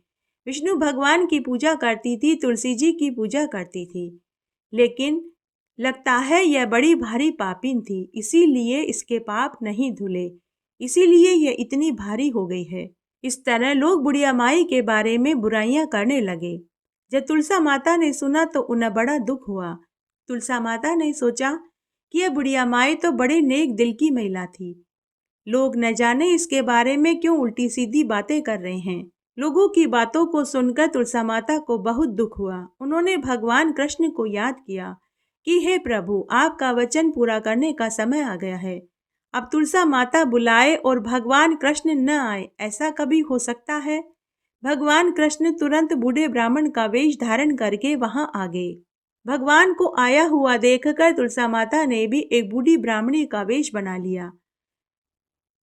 विष्णु भगवान की पूजा करती थी, तुलसी जी की पूजा करती थी, लेकिन लगता है यह बड़ी भारी पापिन थी, इसीलिए इसके पाप नहीं धुले, इसीलिए यह इतनी भारी हो गई है। इस तरह लोग बुढ़िया माई के बारे में बुराइयां करने लगे। जब तुलसा माता ने सुना तो उन्हें बड़ा दुख हुआ। तुलसा माता ने सोचा कि यह बुढ़िया माई तो बड़े नेक दिल की महिला थी। लोग न जाने इसके बारे में क्यों उल्टी सीधी बातें कर रहे हैं। लोगों की बातों को सुनकर तुलसा माता को बहुत दुख हुआ। उन्होंने भगवान कृष्ण को याद किया कि हे प्रभु, आपका वचन पूरा करने का समय आ गया है। अब तुलसा माता बुलाए और भगवान कृष्ण न आए, ऐसा कभी हो सकता है? भगवान कृष्ण तुरंत बूढ़े ब्राह्मण का वेश धारण करके वहां आ गए। भगवान को आया हुआ देखकर तुलसा माता ने भी एक बूढ़ी ब्राह्मणी का वेश बना लिया।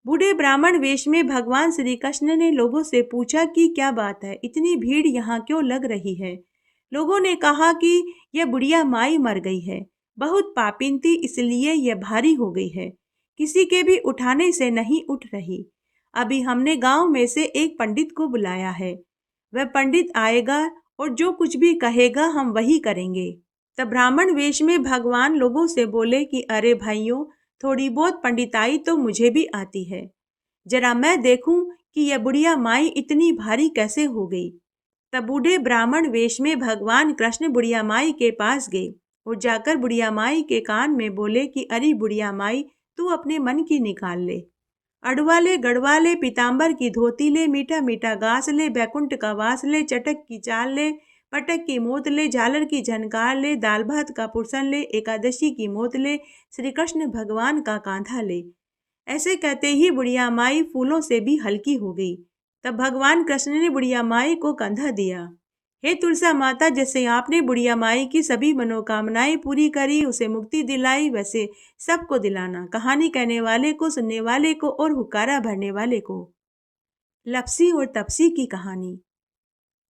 बूढ़े ब्राह्मण वेश में भगवान श्री कृष्ण ने लोगों से पूछा कि क्या बात है, इतनी भीड़ यहाँ क्यों लग रही है? लोगों ने कहा कि यह बुढ़िया माई मर गई है, बहुत पापिन थी, इसलिए यह भारी हो गई है, किसी के भी उठाने से नहीं उठ रही। अभी हमने गांव में से एक पंडित को बुलाया है, वह पंडित आएगा और जो कुछ भी कहेगा हम वही करेंगे। तब ब्राह्मण वेश में भगवान लोगों से बोले कि अरे भाइयों, थोड़ी बहुत पंडिताई तो मुझे भी आती है, जरा मैं देखूं कि यह बुढ़िया माई इतनी भारी कैसे हो गई। तब बूढ़े ब्राह्मण वेश में भगवान कृष्ण बुढ़िया माई के पास गए और जाकर बुढ़िया माई के कान में बोले कि अरे बुढ़िया माई, तू अपने मन की निकाल ले, अड़वा ले, गड़वा ले, पीताम्बर की धोती ले, मीठा मीठा घास ले, बैकुंठ का वास ले, चटक की चाल ले, पटक की मोत ले, झालर की झनकार ले, दाल भात का पुरसन ले, एकादशी की मोत ले, श्री कृष्ण भगवान का कांधा ले। ऐसे कहते ही बुढ़िया माई फूलों से भी हल्की हो गई। तब भगवान कृष्ण ने बुढ़िया माई को कंधा दिया। हे तुलसा माता, जैसे आपने बुढ़िया माई की सभी मनोकामनाएं पूरी करी, उसे मुक्ति दिलाई, वैसे सबको दिलाना, कहानी कहने वाले को, सुनने वाले को और हुक्कारा भरने वाले को। लप्सी और तपसी की कहानी।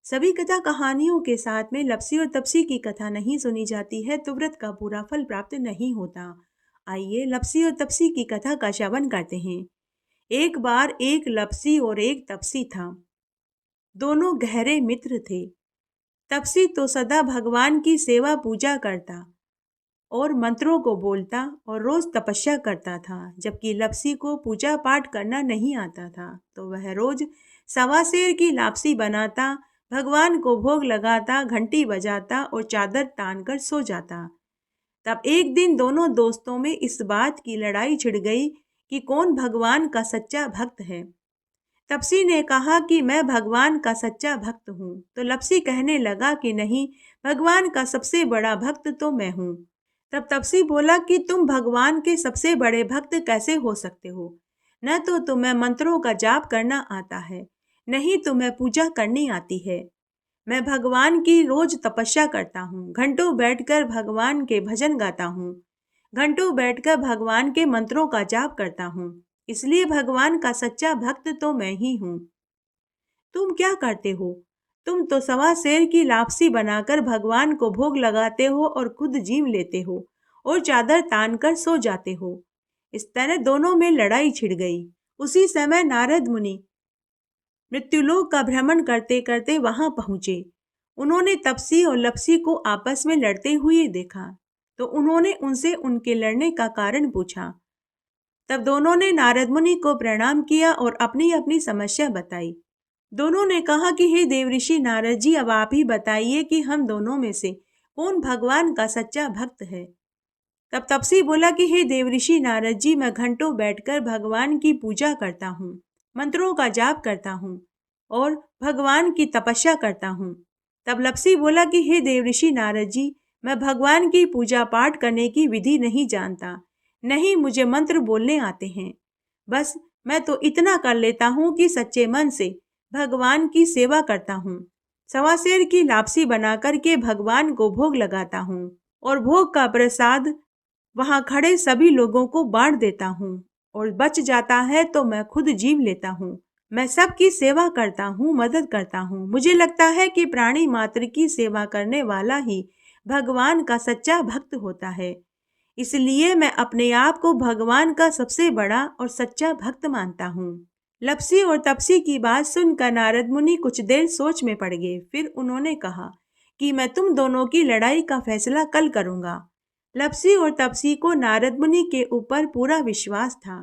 सभी कथा कहानियों के साथ में लप्सी और तपसी की कथा नहीं सुनी जाती है तो व्रत का पूरा फल प्राप्त नहीं होता। आइए लप्सी और तपसी की कथा का श्रवण करते हैं। एक बार एक लप्सी और एक तपसी था। दोनों गहरे मित्र थे। तपसी तो सदा भगवान की सेवा पूजा करता और मंत्रों को बोलता और रोज तपस्या करता था, जबकि लप्सी को पूजा पाठ करना नहीं आता था, तो वह रोज सवा सेर की लापसी बनाता, भगवान को भोग लगाता, घंटी बजाता और चादर तान कर सो जाता। तब एक दिन दोनों दोस्तों में इस बात की लड़ाई छिड़ गई कि कौन भगवान का सच्चा भक्त है। तपसी ने कहा कि मैं भगवान का सच्चा भक्त हूँ, तो लप्सी कहने लगा कि नहीं, भगवान का सबसे बड़ा भक्त तो मैं हूँ। तब तपसी बोला कि तुम भगवान के सबसे बड़े भक्त कैसे हो सकते हो? न तो तुम्हें मंत्रों का जाप करना आता है, नहीं तुम्हें पूजा करनी आती है। मैं भगवान की रोज तपस्या करता हूँ, घंटों बैठकर भगवान के भजन गाता हूँ, घंटों बैठकर भगवान के मंत्रों का जाप करता हूँ, इसलिए भगवान का सच्चा भक्त तो मैं ही हूँ। तुम क्या करते हो? तुम तो सवा सेर की लापसी बनाकर भगवान को भोग लगाते हो और खुद जीव लेते हो और चादर तान कर सो जाते हो। इस तरह दोनों में लड़ाई छिड़ गई। उसी समय नारद मुनि मृत्युलोक का भ्रमण करते करते वहां पहुंचे। उन्होंने तपसी और लप्सी को आपस में लड़ते हुए देखा, तो उन्होंने उनसे उनके लड़ने का कारण पूछा। तब दोनों ने नारद मुनि को प्रणाम किया और अपनी अपनी समस्या बताई। दोनों ने कहा कि हे देवऋषि नारद जी, अब आप ही बताइए कि हम दोनों में से कौन भगवान का सच्चा भक्त है। तब तपसी बोला कि हे देवऋषि नारद जी, मैं घंटों बैठकर भगवान की पूजा करता हूँ, मंत्रों का जाप करता हूँ और भगवान की तपस्या करता हूँ। तब लप्सी बोला कि हे देवऋषि नारद जी, मैं भगवान की पूजा पाठ करने की विधि नहीं जानता, नहीं मुझे मंत्र बोलने आते हैं, बस मैं तो इतना कर लेता हूँ कि सच्चे मन से भगवान की सेवा करता हूँ, सवा सेर की लापसी बना करके भगवान को भोग लगाता हूँ और भोग का प्रसाद वहां खड़े सभी लोगों को बांट देता हूँ और बच जाता है तो मैं खुद जीव लेता हूँ। मैं सबकी सेवा करता हूँ, मदद करता हूँ। मुझे लगता है कि प्राणी मात्र की सेवा करने वाला ही भगवान का सच्चा भक्त होता है। इसलिए मैं अपने आप को भगवान का सबसे बड़ा और सच्चा भक्त मानता हूँ। लप्सी और तपसी की बात सुनकर नारद मुनि कुछ देर सोच में पड़ गए। फिर उन्होंने कहा कि मैं तुम दोनों की लड़ाई का फैसला कल करूंगा। लप्सी और तपसी को नारद मुनि के ऊपर पूरा विश्वास था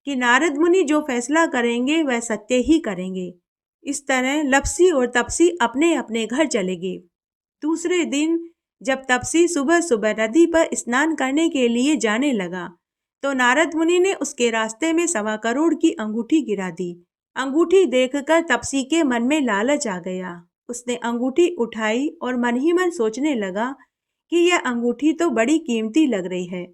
कि नारद मुनि जो फैसला करेंगे वह सत्य ही करेंगे। इस तरह लप्सी और तपसी अपने अपने घर चले गए। दूसरे दिन जब तपसी सुबह सुबह नदी पर स्नान करने के लिए जाने लगा तो नारद मुनि ने उसके रास्ते में 1.25 करोड़ की अंगूठी गिरा दी। अंगूठी देखकर तपसी के मन में लालच आ गया। उसने अंगूठी उठाई और मन ही मन सोचने लगा कि यह अंगूठी तो बड़ी कीमती लग रही है।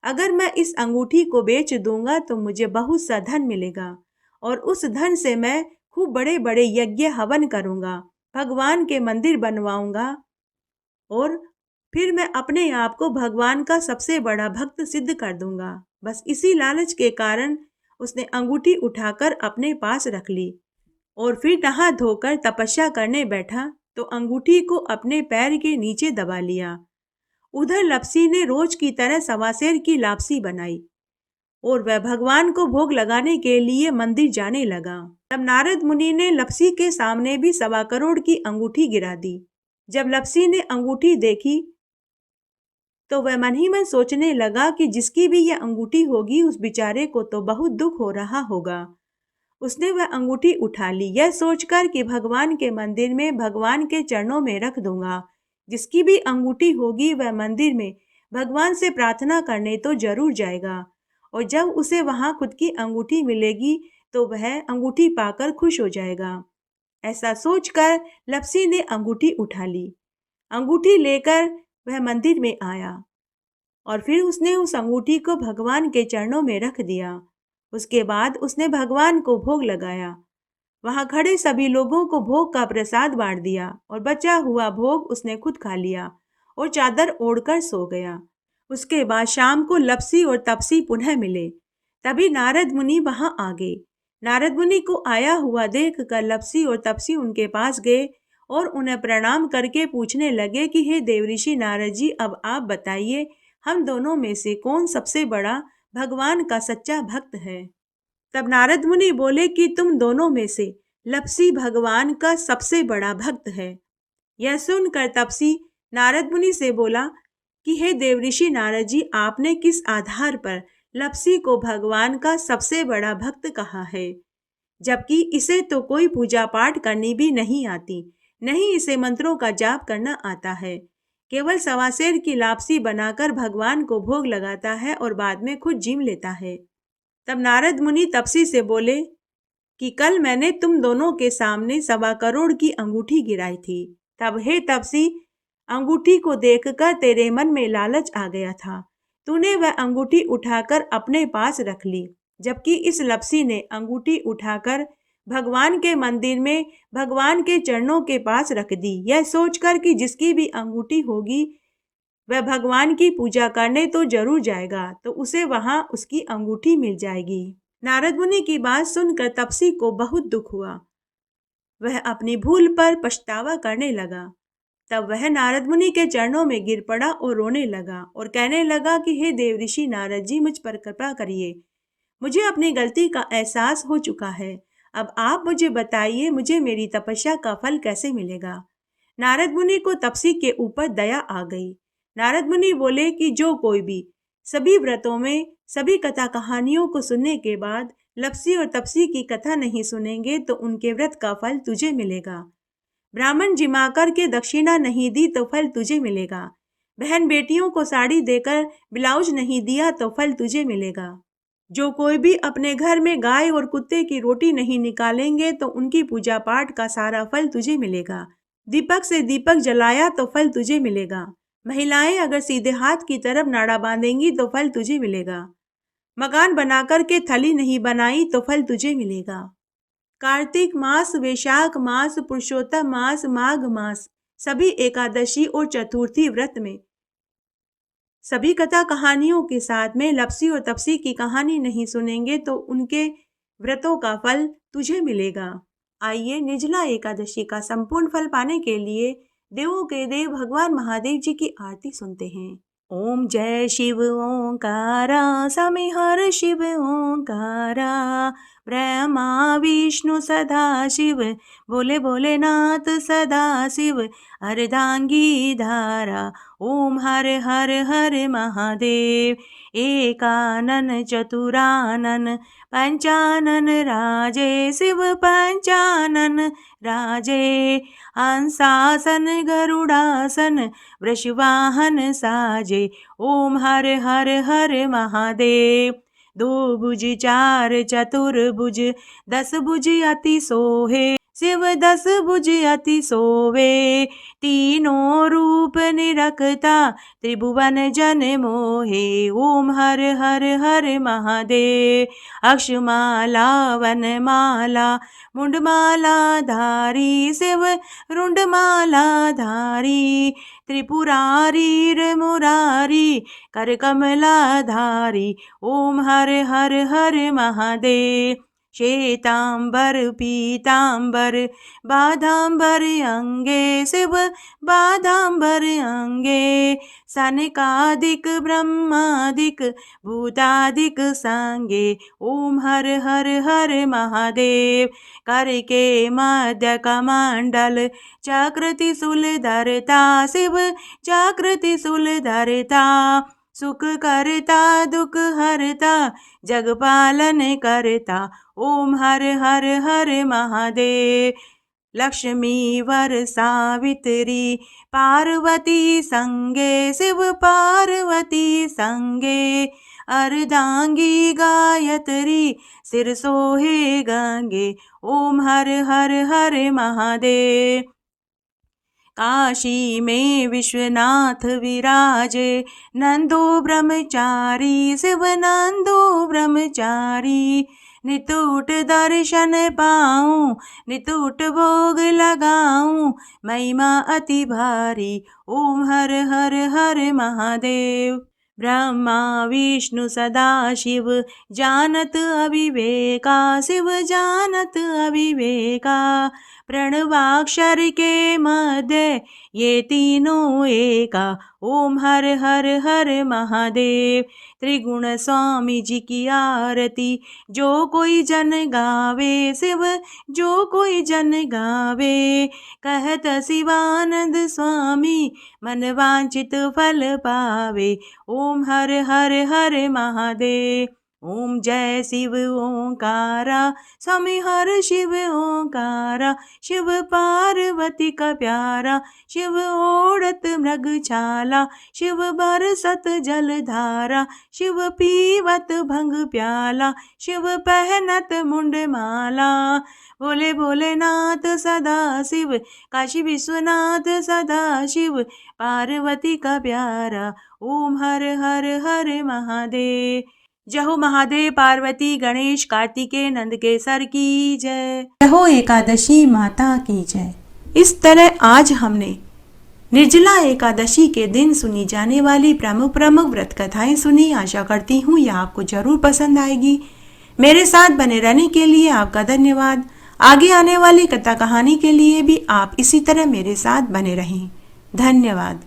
अगर मैं इस अंगूठी को बेच दूंगा तो मुझे बहुत सा धन मिलेगा और उस धन से मैं खूब बड़े बड़े यज्ञ हवन करूंगा, भगवान के मंदिर बनवाऊंगा और फिर मैं अपने आप को भगवान का सबसे बड़ा भक्त सिद्ध कर दूंगा। बस इसी लालच के कारण उसने अंगूठी उठाकर अपने पास रख ली और फिर नहा धोकर तपस्या करने बैठा तो अंगूठी को अपने पैर के नीचे दबा लिया। उधर लप्सी ने रोज की तरह 1.25 सेर की लापसी बनाई और वह भगवान को भोग लगाने के लिए मंदिर जाने लगा। तब नारद मुनि ने लप्सी के सामने भी 1.25 करोड़ की अंगूठी गिरा दी। जब लप्सी ने अंगूठी देखी तो वह मन ही मन सोचने लगा कि जिसकी भी यह अंगूठी होगी उस बेचारे को तो बहुत दुख हो रहा होगा। उसने वह अंगूठी उठा ली, यह सोचकर कि भगवान के मंदिर में भगवान के चरणों में रख दूंगा। जिसकी भी अंगूठी होगी वह मंदिर में भगवान से प्रार्थना करने तो जरूर जाएगा और जब उसे वहां खुद की अंगूठी मिलेगी तो वह अंगूठी पाकर खुश हो जाएगा। ऐसा सोचकर लप्सी ने अंगूठी उठा ली। अंगूठी लेकर वह मंदिर में आया और फिर उसने उस अंगूठी को भगवान के चरणों में रख दिया। उसके बाद उसने भगवान को भोग लगाया। वहां खड़े सभी लोगों को भोग का प्रसाद बांट दिया और बचा हुआ भोग उसने खुद खा लिया और चादर ओढ़कर सो गया। उसके बाद शाम को लप्सी और तपसी पुनः मिले। तभी नारद मुनि वहां आ गए। नारद मुनि को आया हुआ देखकर लप्सी और तपसी उनके पास गए और उन्हें प्रणाम करके पूछने लगे कि हे देवऋषि नारद जी, अब आप बताइए हम दोनों में से कौन सबसे बड़ा भगवान का सच्चा भक्त है। तब नारद मुनि बोले कि तुम दोनों में से लप्सी भगवान का सबसे बड़ा भक्त है। यह सुनकर तपसी नारद मुनि से बोला कि हे देवऋषि नारद जी, आपने किस आधार पर लप्सी को भगवान का सबसे बड़ा भक्त कहा है, जबकि इसे तो कोई पूजा पाठ करनी भी नहीं आती, नहीं इसे मंत्रों का जाप करना आता है, केवल 1.25 सेर की लापसी बनाकर भगवान को भोग लगाता है और बाद में खुद जिम लेता है। तब नारद मुनि तपसी से बोले कि कल मैंने तुम दोनों के सामने 1.25 करोड़ की अंगूठी गिराई थी। तब हे तपसी, अंगूठी को देखकर तेरे मन में लालच आ गया था। तूने वह अंगूठी उठाकर अपने पास रख ली, जबकि इस लप्सी ने अंगूठी उठाकर भगवान के मंदिर में भगवान के चरणों के पास रख दी, यह सोचकर कि जिसकी भी अंगूठी होगी वह भगवान की पूजा करने तो जरूर जाएगा, तो उसे वहां उसकी अंगूठी मिल जाएगी। नारद मुनि की बात सुनकर तपसी को बहुत दुख हुआ। वह अपनी भूल पर पछतावा करने लगा। तब वह नारद मुनि के चरणों में गिर पड़ा और रोने लगा और कहने लगा कि हे देवऋषि नारद जी, मुझ पर कृपा करिए। मुझे अपनी गलती का एहसास हो चुका है। अब आप मुझे बताइए, मुझे मेरी तपस्या का फल कैसे मिलेगा। नारद मुनि को तपसी के ऊपर दया आ गई। नारद मुनि बोले कि जो कोई भी सभी व्रतों में सभी कथा कहानियों को सुनने के बाद लप्सी और तपसी की कथा नहीं सुनेंगे तो उनके व्रत का फल तुझे मिलेगा। ब्राह्मण जिमा कर के दक्षिणा नहीं दी तो फल तुझे मिलेगा। बहन बेटियों को साड़ी देकर ब्लाउज नहीं दिया तो फल तुझे मिलेगा। जो कोई भी अपने घर में गाय और कुत्ते की रोटी नहीं निकालेंगे तो उनकी पूजा पाठ का सारा फल तुझे मिलेगा। दीपक से दीपक जलाया तो फल तुझे मिलेगा। महिलाएं अगर सीधे हाथ की तरफ नाड़ा बांधेंगी तो फल तुझे मिलेगा। मकान बनाकर के थली नहीं बनाई तो फल तुझे मिलेगा। कार्तिक मास, वैशाख मास, पुरुषोत्तम मास, माघ मास, सभी एकादशी और चतुर्थी व्रत में सभी कथा कहानियों के साथ में लप्सी और तपसी की कहानी नहीं सुनेंगे तो उनके व्रतों का फल तुझे मिलेगा। आइए निर्जला एकादशी का संपूर्ण फल पाने के लिए देवों के देव भगवान महादेव जी की आरती सुनते हैं। ओम जय शिव ओंकारा, स्वामी हर शिव ओंकारा, ब्रह्मा विष्णु सदा शिव, बोले भोलेनाथ सदा शिव, अर्धांगी धारा। ओम हर हर हर महादेव, एकानन चतुरानन, पंचानन राजे शिव पंचानन राजे, हंसासन गरुड़ासन, वृषवाहन साजे। ओम हर हर हर महादेव, दो भुज चार चतुर्भुज, 10 भुज अति सोहे, शिव 10 भुज अति सोवे, तीनों रूप निरखता, त्रिभुवन जन मोहे। ओम हर हर हर महादेव, अक्षमाला वनमाला, मुंडमाला धारी शिव रुंडमाला धारी, त्रिपुरारी मुरारी कर कमला धारी। ओम हर हर हर महादेव, श्वेतांबर पीतांबर, बाधांबर अंगे शिव बाधांबर अंगे, सनकादिक ब्रह्मादिक भूतादिक संगे। ओम हर हर हर महादेव, करके मध्य कमंडल, चक्र त्रिशूल धरता शिव चक्र त्रिशूल धरता, सुख करता दुख हरता, जग पालन करता। ओम हर हर हर महादेव, लक्ष्मी वर सावित्री, पार्वती संगे शिव पार्वती संगे, अर्धांगी गायत्री, सिर सोहे गंगे। ओम हर हर हर महादेव, काशी में विश्वनाथ विराजे, नंदो ब्रह्मचारी शिव नंदो ब्रह्मचारी, नितुट दर्शन पाऊं नितुट भोग लगाऊं, महिमा अति भारी। ओम हर हर हर महादेव, ब्रह्मा विष्णु सदा शिव, जानत अविवेका शिव जानत अविवेका, प्रणवाक्षर के मध्य ये तीनों एका। ओम हर हर हर महादेव, त्रिगुण स्वामी जी की आरती, जो कोई जन गावे शिव जो कोई जन गावे, कहत शिवानंद स्वामी मन वांछित फल पावे। ओम हर हर हर महादेव, ओम जय शिव ओंकारा, स्वामी हर शिव ओंकारा, शिव पार्वती का प्यारा, शिव ओढ़त मृग छाला, शिव बरसत जलधारा, शिव पीवत भंग प्याला, शिव पहनत मुंड माला, बोले भोलेनाथ सदा शिव, काशी विश्वनाथ सदा शिव, पार्वती का प्यारा। ओम हर हर हर महादेव, जय हो महादेव पार्वती गणेश कार्तिकेय नंदकेसर की जय। जय हो एकादशी माता की जय। इस तरह आज हमने निर्जला एकादशी के दिन सुनी जाने वाली प्रमुख प्रमुख व्रत कथाएं सुनी। आशा करती हूँ यह आपको जरूर पसंद आएगी। मेरे साथ बने रहने के लिए आपका धन्यवाद। आगे आने वाली कथा कहानी के लिए भी आप इसी तरह मेरे साथ बने रहें। धन्यवाद।